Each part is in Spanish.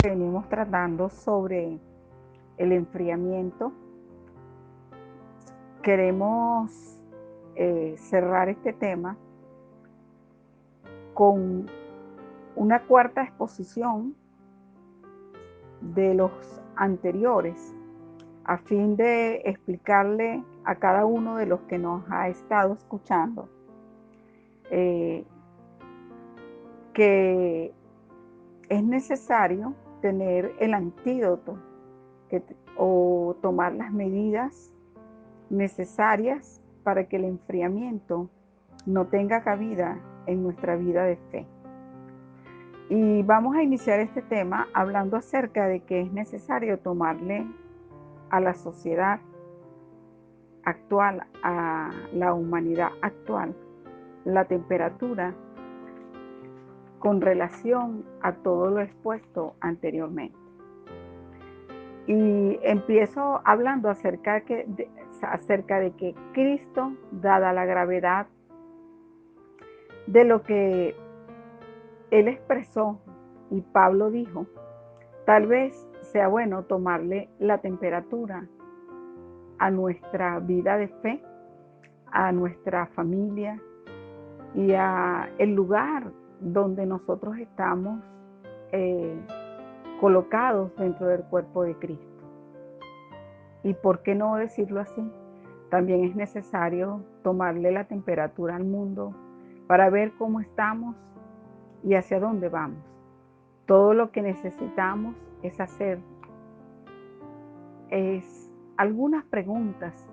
que venimos tratando sobre el enfriamiento. Queremos cerrar este tema con una cuarta exposición de los anteriores, a fin de explicarle a cada uno de los que nos ha estado escuchando que es necesario tener el antídoto o tomar las medidas necesarias para que el enfriamiento no tenga cabida en nuestra vida de fe. Y vamos a iniciar este tema hablando acerca de que es necesario tomarle a la sociedad actual, a la humanidad actual, la temperatura con relación a todo lo expuesto anteriormente. Y empiezo hablando acerca de que Cristo, dada la gravedad de lo que Él expresó y Pablo dijo, tal vez sea bueno tomarle la temperatura a nuestra vida de fe, a nuestra familia y a el lugar donde nosotros estamos colocados dentro del cuerpo de Cristo. ¿Y por qué no decirlo así? También es necesario tomarle la temperatura al mundo para ver cómo estamos y hacia dónde vamos. Todo lo que necesitamos es hacer algunas preguntas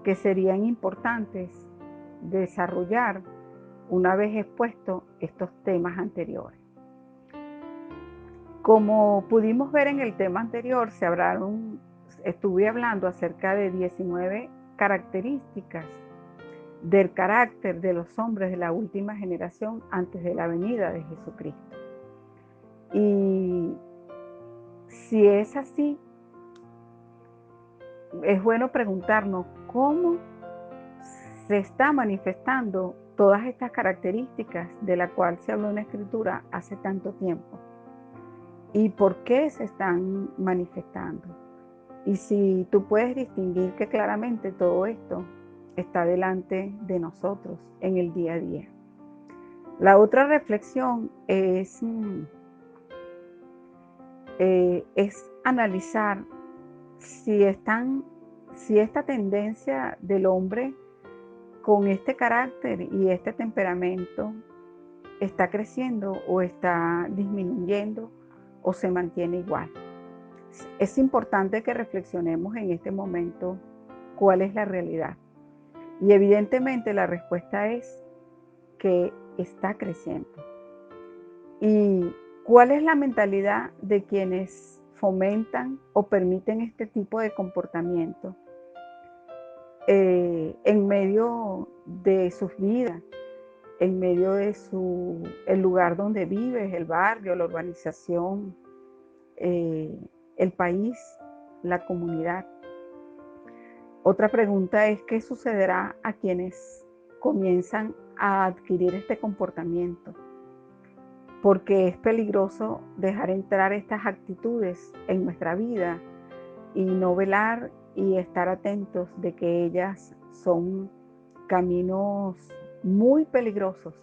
que serían importantes desarrollar una vez expuestos estos temas anteriores. Como pudimos ver en el tema anterior, estuve hablando acerca de 19 características del carácter de los hombres de la última generación antes de la venida de Jesucristo. Y si es así, es bueno preguntarnos cómo se está manifestando todas estas características de las cuales se habló en la Escritura hace tanto tiempo y por qué se están manifestando. Y si tú puedes distinguir que claramente todo esto está delante de nosotros en el día a día. La otra reflexión es analizar si esta tendencia del hombre con este carácter y este temperamento está creciendo o está disminuyendo o se mantiene igual. Es importante que reflexionemos en este momento cuál es la realidad. Y evidentemente la respuesta es que está creciendo. ¿Y cuál es la mentalidad de quienes fomentan o permiten este tipo de comportamiento en medio de sus vidas, en medio de el lugar donde vives, el barrio, la urbanización, el país, la comunidad? Otra pregunta es, ¿qué sucederá a quienes comienzan a adquirir este comportamiento? Porque es peligroso dejar entrar estas actitudes en nuestra vida y no velar y estar atentos de que ellas son caminos muy peligrosos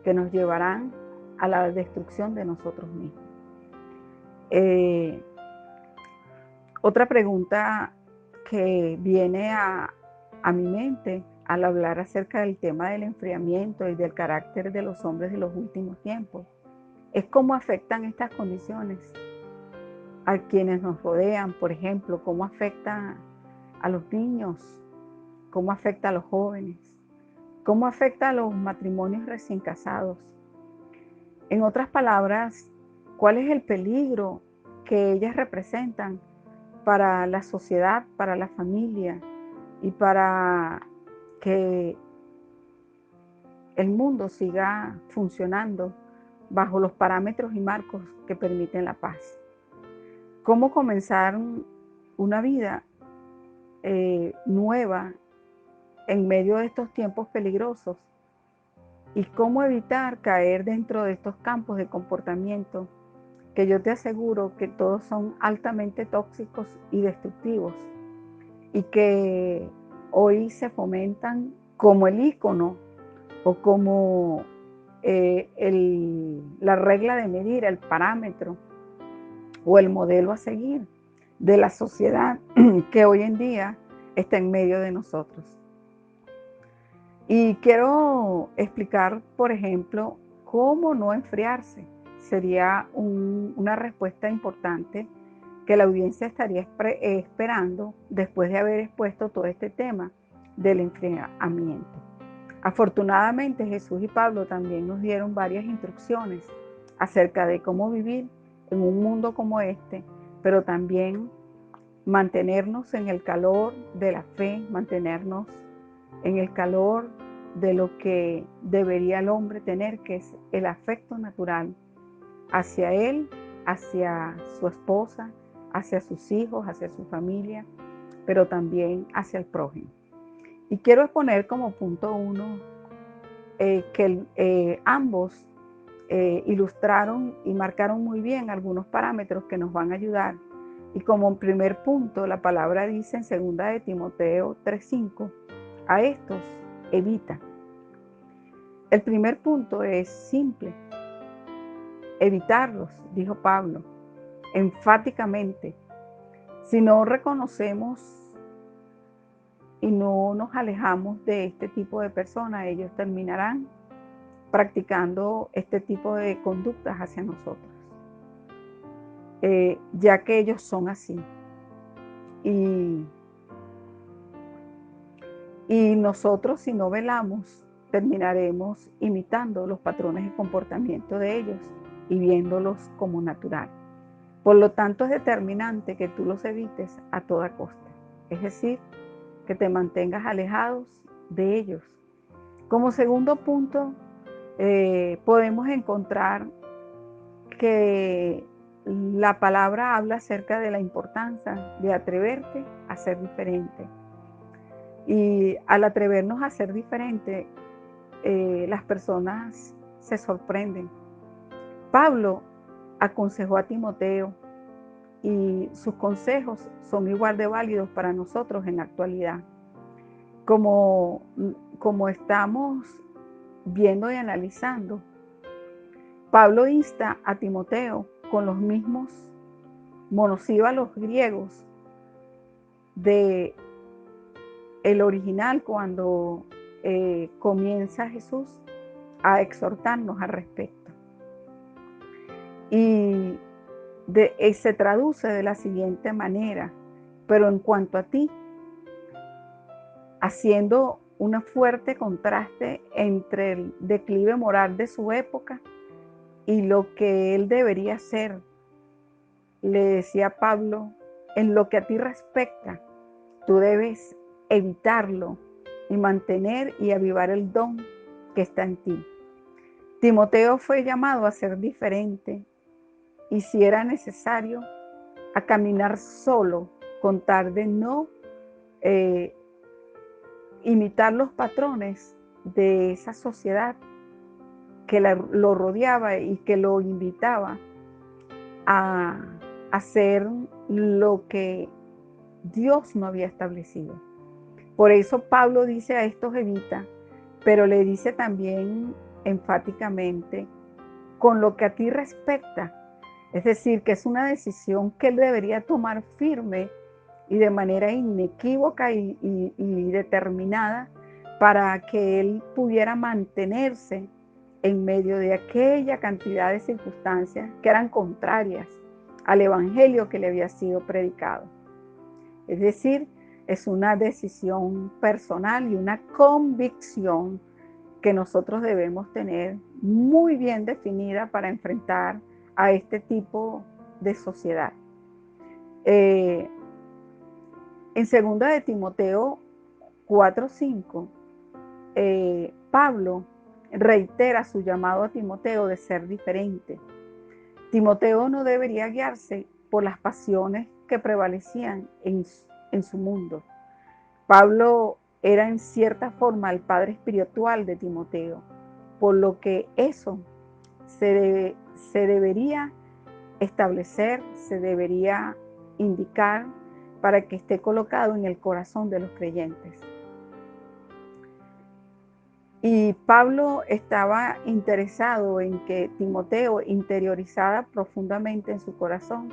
que nos llevarán a la destrucción de nosotros mismos. Otra pregunta que viene a mi mente al hablar acerca del tema del enfriamiento y del carácter de los hombres de los últimos tiempos es cómo afectan estas condiciones a quienes nos rodean. Por ejemplo, cómo afecta a los niños, cómo afecta a los jóvenes, cómo afecta a los matrimonios recién casados. En otras palabras, ¿cuál es el peligro que ellas representan para la sociedad, para la familia y para que el mundo siga funcionando bajo los parámetros y marcos que permiten la paz? ¿Cómo comenzar una vida nueva en medio de estos tiempos peligrosos? ¿Y cómo evitar caer dentro de estos campos de comportamiento que yo te aseguro que todos son altamente tóxicos y destructivos, y que hoy se fomentan como el ícono o como la regla de medir, el parámetro o el modelo a seguir de la sociedad que hoy en día está en medio de nosotros. Y quiero explicar, por ejemplo, cómo no enfriarse. Sería una respuesta importante que la audiencia estaría esperando después de haber expuesto todo este tema del enfriamiento. Afortunadamente, Jesús y Pablo también nos dieron varias instrucciones acerca de cómo vivir en un mundo como este, pero también mantenernos en el calor de la fe, mantenernos en el calor de lo que debería el hombre tener, que es el afecto natural hacia él, hacia su esposa, hacia sus hijos, hacia su familia, pero también hacia el prójimo. Y quiero exponer como punto uno que ambos ilustraron y marcaron muy bien algunos parámetros que nos van a ayudar. Y como primer punto, la palabra dice en 2 de Timoteo 3:5, a estos evita. El primer punto es simple, evitarlos, dijo Pablo, enfáticamente. Si no reconocemos y no nos alejamos de este tipo de personas, ellos terminarán practicando este tipo de conductas hacia nosotros, ya que ellos son así. Y nosotros, si no velamos, terminaremos imitando los patrones de comportamiento de ellos y viéndolos como natural. Por lo tanto, es determinante que tú los evites a toda costa, es decir, que te mantengas alejados de ellos. Como segundo punto, podemos encontrar que la palabra habla acerca de la importancia de atreverte a ser diferente. Y al atrevernos a ser diferente, las personas se sorprenden. Pablo aconsejó a Timoteo y sus consejos son igual de válidos para nosotros en la actualidad. Como estamos viendo y analizando, Pablo insta a Timoteo con los mismos monosílabos griegos de el original cuando comienza Jesús a exhortarnos al respecto. Y se traduce de la siguiente manera: pero en cuanto a ti, haciendo un fuerte contraste entre el declive moral de su época y lo que él debería ser, le decía Pablo, en lo que a ti respecta, tú debes evitarlo y mantener y avivar el don que está en ti. Timoteo fue llamado a ser diferente y, si era necesario, a caminar solo con tal de no imitar los patrones de esa sociedad que lo rodeaba y que lo invitaba a hacer lo que Dios no había establecido. Por eso Pablo dice a estos evita, pero le dice también enfáticamente, con lo que a ti respecta. Es decir, que es una decisión que él debería tomar firme y de manera inequívoca y determinada para que él pudiera mantenerse en medio de aquella cantidad de circunstancias que eran contrarias al evangelio que le había sido predicado. Es decir, es una decisión personal y una convicción que nosotros debemos tener muy bien definida para enfrentar a este tipo de sociedad. En 2 de Timoteo 4:5, Pablo reitera su llamado a Timoteo de ser diferente. Timoteo no debería guiarse por las pasiones que prevalecían en su mundo. Pablo era en cierta forma el padre espiritual de Timoteo, por lo que eso se debería establecer, se debería indicar para que esté colocado en el corazón de los creyentes. Y Pablo estaba interesado en que Timoteo interiorizara profundamente en su corazón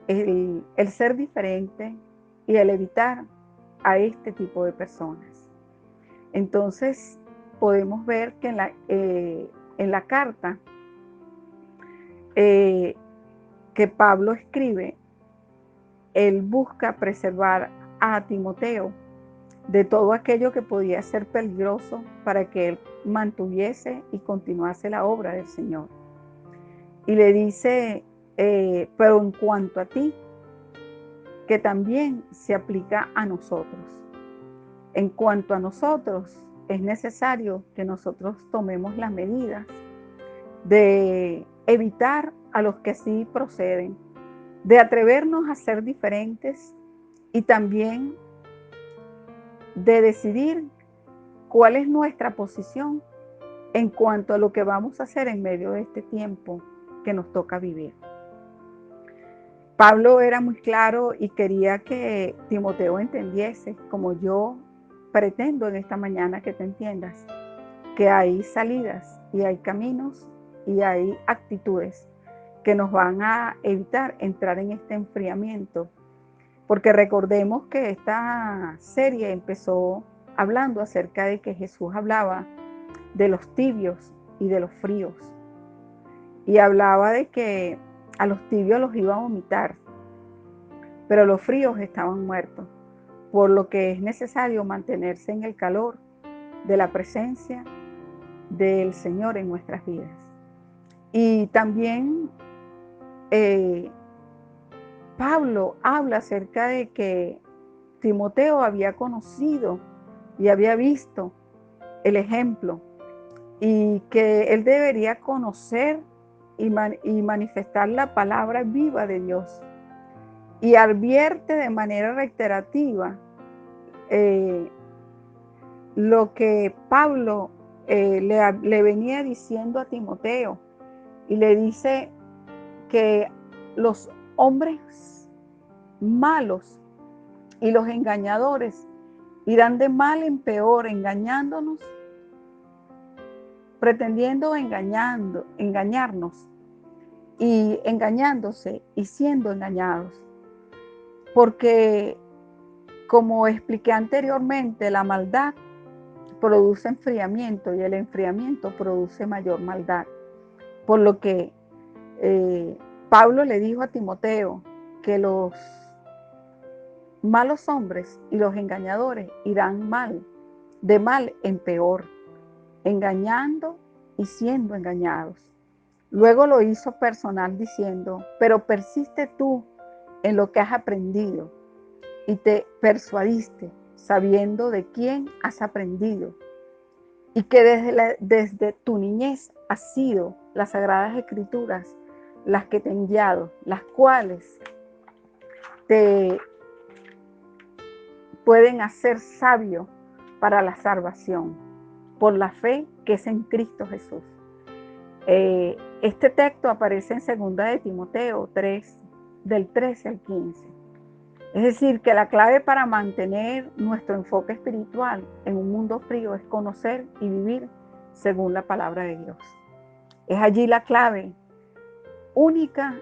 el ser diferente y el evitar a este tipo de personas. Entonces podemos ver que en la carta que Pablo escribe, él busca preservar a Timoteo de todo aquello que podía ser peligroso para que él mantuviese y continuase la obra del Señor. Y le dice, pero en cuanto a ti, que también se aplica a nosotros. En cuanto a nosotros, es necesario que nosotros tomemos las medidas de evitar a los que sí proceden, de atrevernos a ser diferentes y también de decidir cuál es nuestra posición en cuanto a lo que vamos a hacer en medio de este tiempo que nos toca vivir. Pablo era muy claro y quería que Timoteo entendiese, como yo pretendo en esta mañana que te entiendas, que hay salidas y hay caminos y hay actitudes que nos van a evitar entrar en este enfriamiento. Porque recordemos que esta serie empezó hablando acerca de que Jesús hablaba de los tibios y de los fríos. Y hablaba de que a los tibios los iba a vomitar, pero los fríos estaban muertos, por lo que es necesario mantenerse en el calor de la presencia del Señor en nuestras vidas. Y también Pablo habla acerca de que Timoteo había conocido y había visto el ejemplo y que él debería conocer y manifestar la palabra viva de Dios. Y advierte de manera reiterativa lo que Pablo le venía diciendo a Timoteo, y le dice que los hombres malos y los engañadores irán de mal en peor, engañándonos, pretendiendo engañarnos y engañándose y siendo engañados. Porque, como expliqué anteriormente, la maldad produce enfriamiento y el enfriamiento produce mayor maldad. Por lo que Pablo le dijo a Timoteo que los malos hombres y los engañadores irán de mal en peor, engañando y siendo engañados. Luego lo hizo personal diciendo, pero persiste tú en lo que has aprendido y te persuadiste, sabiendo de quién has aprendido, y que desde tu niñez has sido las Sagradas Escrituras las que te han guiado, las cuales te pueden hacer sabio para la salvación, por la fe que es en Cristo Jesús. Este texto aparece en 2 de Timoteo 3, del 13 al 15. Es decir, que la clave para mantener nuestro enfoque espiritual en un mundo frío es conocer y vivir según la palabra de Dios. Es allí la clave única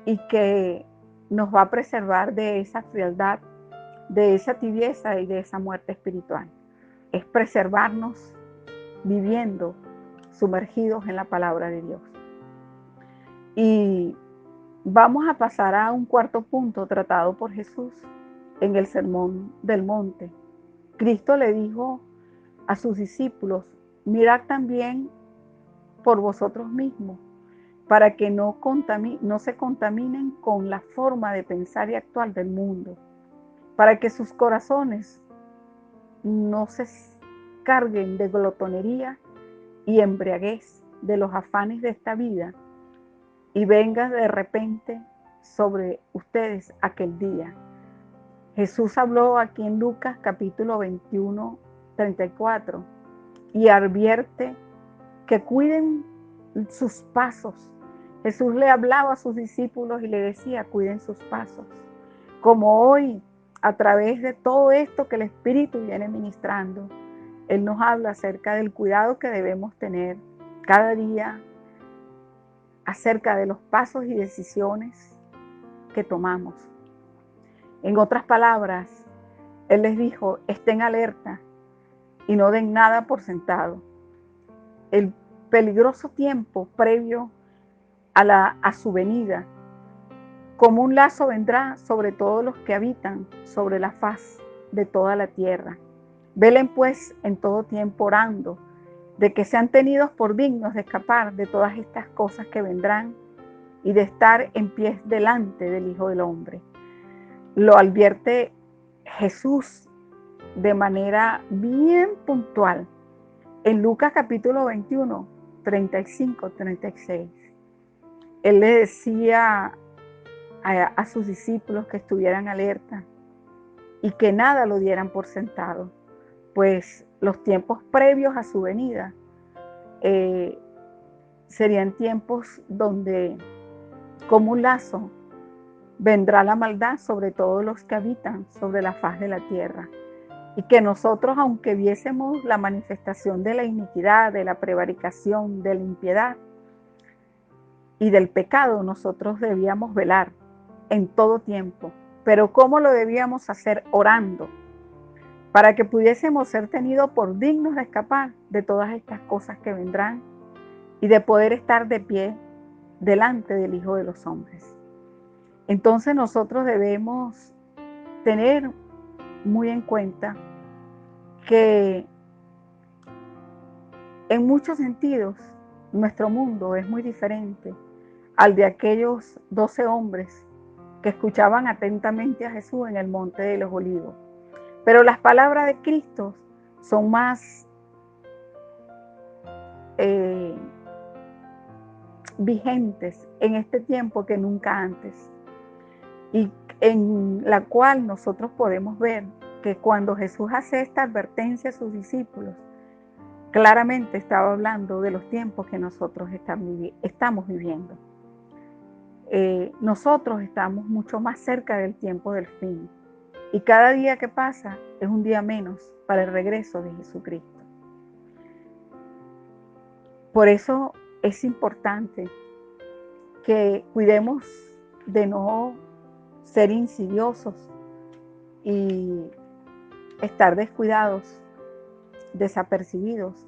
y que nos va a preservar de esa frialdad, de esa tibieza y de esa muerte espiritual. Es preservarnos viviendo sumergidos en la palabra de Dios. Y vamos a pasar a un cuarto punto tratado por Jesús en el Sermón del Monte. Cristo le dijo a sus discípulos, mirad también por vosotros mismos, para que no se contaminen con la forma de pensar y actuar del mundo, para que sus corazones no se carguen de glotonería y embriaguez de los afanes de esta vida, y venga de repente sobre ustedes aquel día. Jesús habló aquí en Lucas capítulo 21, 34, y advierte que cuiden sus pasos, Jesús le hablaba a sus discípulos y le decía, cuiden sus pasos. Como hoy, a través de todo esto que el Espíritu viene ministrando, Él nos habla acerca del cuidado que debemos tener cada día, acerca de los pasos y decisiones que tomamos. En otras palabras, Él les dijo, estén alerta y no den nada por sentado. El peligroso tiempo previo a su venida, como un lazo vendrá sobre todos los que habitan sobre la faz de toda la tierra. Velen pues en todo tiempo orando, de que sean tenidos por dignos de escapar de todas estas cosas que vendrán y de estar en pie delante del Hijo del Hombre. Lo advierte Jesús de manera bien puntual en Lucas capítulo 21, 35, 36. Él le decía a sus discípulos que estuvieran alerta y que nada lo dieran por sentado, pues los tiempos previos a su venida serían tiempos donde, como un lazo, vendrá la maldad sobre todos los que habitan sobre la faz de la tierra. Y que nosotros, aunque viésemos la manifestación de la iniquidad, de la prevaricación, de la impiedad y del pecado, nosotros debíamos velar en todo tiempo. Pero ¿cómo lo debíamos hacer? Orando, para que pudiésemos ser tenidos por dignos de escapar de todas estas cosas que vendrán y de poder estar de pie delante del Hijo de los Hombres. Entonces nosotros debemos tener muy en cuenta que en muchos sentidos nuestro mundo es muy diferente al de aquellos 12 hombres que escuchaban atentamente a Jesús en el Monte de los Olivos. Pero las palabras de Cristo son más vigentes en este tiempo que nunca antes, y en la cual nosotros podemos ver que cuando Jesús hace esta advertencia a sus discípulos, claramente estaba hablando de los tiempos que nosotros estamos viviendo. Nosotros estamos mucho más cerca del tiempo del fin, y cada día que pasa es un día menos para el regreso de Jesucristo. Por eso es importante que cuidemos de no ser insidiosos y estar descuidados, desapercibidos,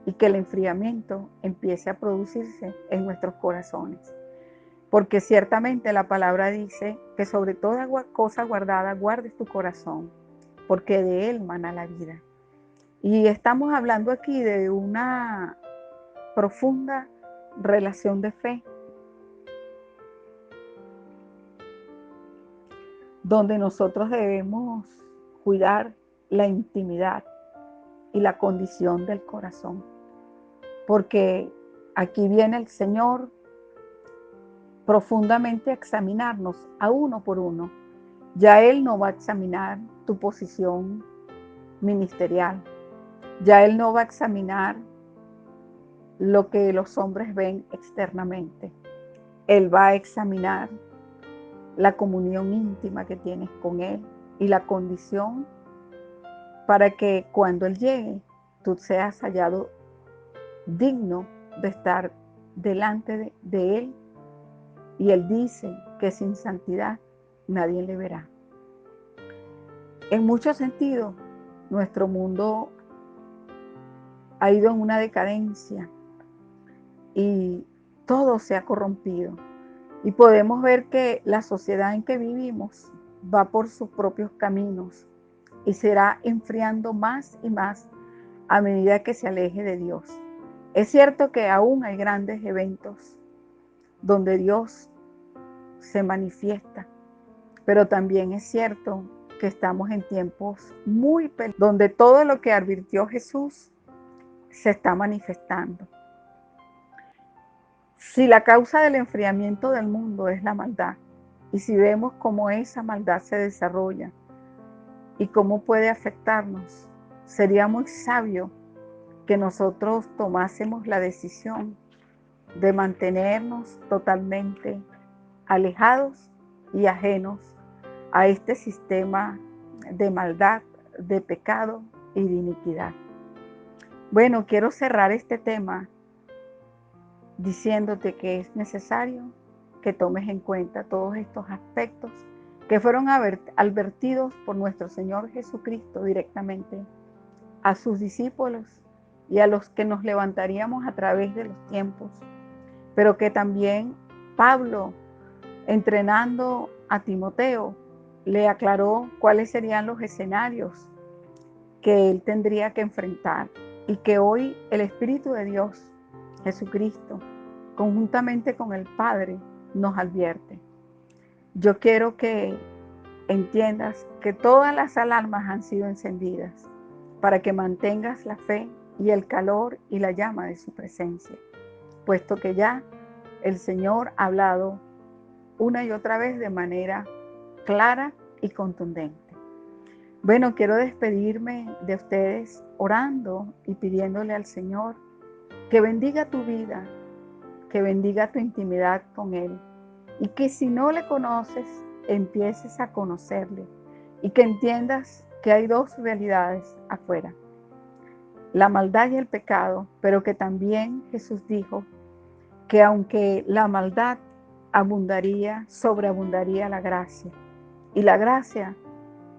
y que el enfriamiento empiece a producirse en nuestros corazones. Porque ciertamente la palabra dice que sobre toda cosa guardada guardes tu corazón, porque de él mana la vida. Y estamos hablando aquí de una profunda relación de fe, donde nosotros debemos cuidar la intimidad y la condición del corazón. Porque aquí viene el Señor profundamente a examinarnos a uno por uno. Ya Él no va a examinar tu posición ministerial. Ya Él no va a examinar lo que los hombres ven externamente. Él va a examinar la comunión íntima que tienes con Él y la condición para que cuando Él llegue, tú seas hallado digno de estar delante de Él. Y Él dice que sin santidad nadie le verá. En muchos sentidos, nuestro mundo ha ido en una decadencia y todo se ha corrompido. Y podemos ver que la sociedad en que vivimos va por sus propios caminos y será enfriando más y más a medida que se aleje de Dios. Es cierto que aún hay grandes eventos donde Dios se manifiesta, pero también es cierto que estamos en tiempos muy peligrosos, donde todo lo que advirtió Jesús se está manifestando. Si la causa del enfriamiento del mundo es la maldad, y si vemos cómo esa maldad se desarrolla y cómo puede afectarnos, sería muy sabio que nosotros tomásemos la decisión de mantenernos totalmente alejados y ajenos a este sistema de maldad, de pecado y de iniquidad. Bueno, quiero cerrar este tema diciéndote que es necesario que tomes en cuenta todos estos aspectos que fueron advertidos por nuestro Señor Jesucristo directamente a sus discípulos y a los que nos levantaríamos a través de los tiempos, pero que también Pablo, entrenando a Timoteo, le aclaró cuáles serían los escenarios que él tendría que enfrentar y que hoy el Espíritu de Dios, Jesucristo, conjuntamente con el Padre, nos advierte. Yo quiero que entiendas que todas las alarmas han sido encendidas para que mantengas la fe y el calor y la llama de su presencia, puesto que ya el Señor ha hablado una y otra vez de manera clara y contundente. Bueno, quiero despedirme de ustedes orando y pidiéndole al Señor que bendiga tu vida, que bendiga tu intimidad con Él y que si no le conoces, empieces a conocerle y que entiendas que hay dos realidades afuera, la maldad y el pecado, pero que también Jesús dijo que aunque la maldad abundaría, sobreabundaría la gracia. Y la gracia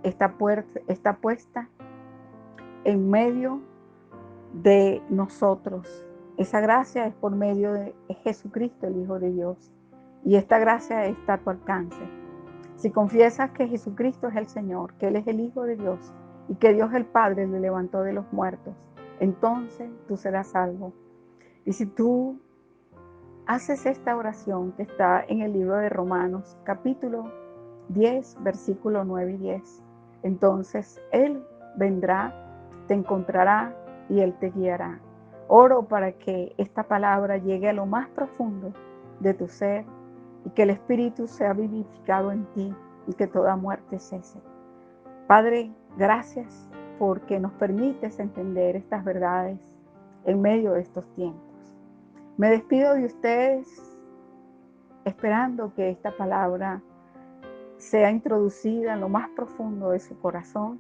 está puesta en medio de nosotros. Esa gracia es por medio de Jesucristo, el Hijo de Dios. Y esta gracia está a tu alcance. Si confiesas que Jesucristo es el Señor, que Él es el Hijo de Dios y que Dios el Padre le levantó de los muertos, entonces tú serás salvo. Y si tú haces esta oración que está en el libro de Romanos, capítulo 10, versículo 9 y 10, entonces Él vendrá, te encontrará y Él te guiará. Oro para que esta palabra llegue a lo más profundo de tu ser y que el Espíritu sea vivificado en ti y que toda muerte cese. Padre, gracias porque nos permites entender estas verdades en medio de estos tiempos. Me despido de ustedes esperando que esta palabra sea introducida en lo más profundo de su corazón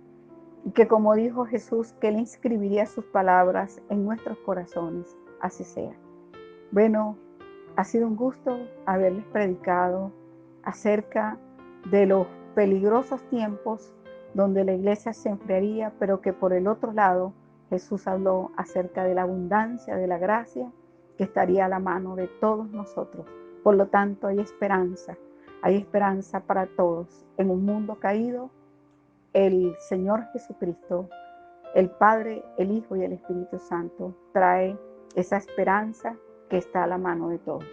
y que, como dijo Jesús, que Él inscribiría sus palabras en nuestros corazones, así sea. Bueno, ha sido un gusto haberles predicado acerca de los peligrosos tiempos donde la iglesia se enfriaría, pero que por el otro lado Jesús habló acerca de la abundancia de la gracia que estaría a la mano de todos nosotros. Por lo tanto, hay esperanza para todos. En un mundo caído, el Señor Jesucristo, el Padre, el Hijo y el Espíritu Santo trae esa esperanza que está a la mano de todos.